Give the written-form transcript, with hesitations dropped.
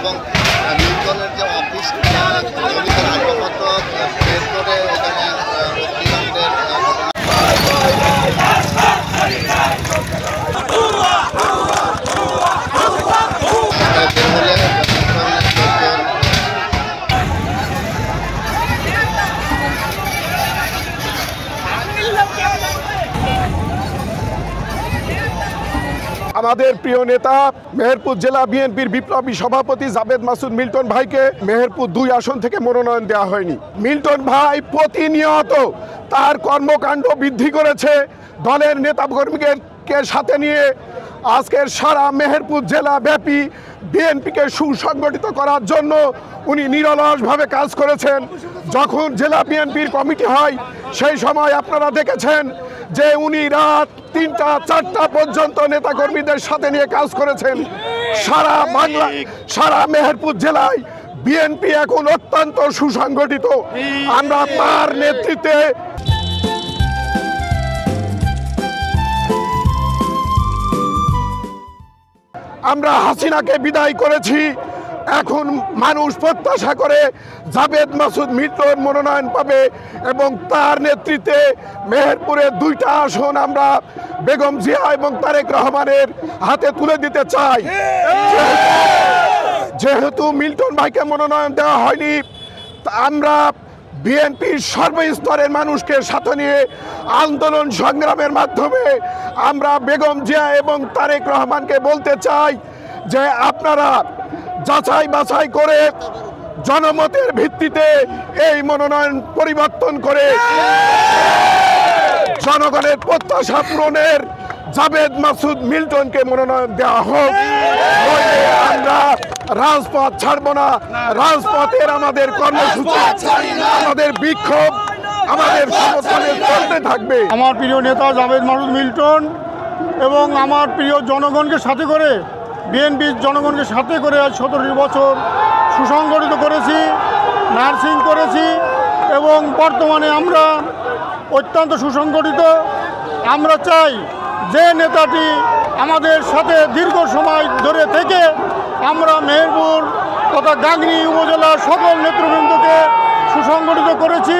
এবং মিল্টনের যে অফিস আসবাবপত্র বের করে এখানে অগ্নিকাণ্ডের আমাদের প্রিয় নেতা মেহেরপুর জেলা বিএনপির বিপ্লবী সভাপতি জাবেদ মাসুদ মিল্টন ভাইকে মেহেরপুর 2 আসন থেকে মনোনয়ন দেওয়া হয়নি। মিল্টন ভাই প্রতিনিয়ত তার কর্মকাণ্ড বৃদ্ধি করেছে। দলের নেতাকর্মীকে সাথে নিয়ে আজকের সারা মেহেরপুর জেলা ব্যাপী বিএনপিকে সুসংগঠিত করার জন্য উনি নিরলসভাবে কাজ করেছেন। যখন জেলা বিএনপির কমিটি হয় সেই সময় আপনারা দেখেছেন যে উনি রাত 3টা 4টা পর্যন্ত নেতাকর্মীদের সাথে নিয়ে কাজ করেছেন। সারা বাংলা সারা মেহেরপুর জেলায় বিএনপি এখন অত্যন্ত সুসংগঠিত। আমরা তার নেতৃত্বে আমরা হাসিনাকে বিদায় করেছি। এখন মানুষ প্রত্যাশা করে জাবেদ মাসুদ মিল্টন মনোনয়ন পাবে এবং তার নেতৃত্বে মেহেরপুরের 2টা আসন আমরা বেগম জিয়া এবং তারেক রহমানের হাতে তুলে দিতে চাই। যেহেতু মিল্টন ভাইকে মনোনয়ন দেওয়া হয়নি, আমরা বিএনপির সর্বস্তরের মানুষকে সাথে নিয়ে আন্দোলন সংগ্রামের মাধ্যমে আমরা বেগম জিয়া এবং তারেক রহমানকে বলতে চাই যে আপনারা যাচাই বাছাই করে জনমতের ভিত্তিতে এই মনোনয়ন পরিবর্তন করে জনগণের প্রত্যাশা পূরণের জাবেদ মাসুদ মিল্টনকে মনোনয়ন দেওয়া হোক। আমরা রাজপথ ছাড়ব না। রাজপথের আমাদের কর্মসূচি, আমাদের বিক্ষোভ, আমাদের সমর্থনে চলতে থাকবে। আমার প্রিয় নেতা জাবেদ মাসুদ মিল্টন এবং আমার প্রিয় জনগণকে সাথে করে বিএনপির জনগণকে সাথে করে আজ 17 বছর সুসংগঠিত করেছি, নার্সিং করেছি এবং বর্তমানে আমরা অত্যন্ত সুসংগঠিত। আমরা চাই যে নেতাটি আমাদের সাথে দীর্ঘ সময় ধরে থেকে আমরা মেহেরপুর তথা গাংনী উপজেলার সকল নেতৃবৃন্দকে সুসংগঠিত করেছি।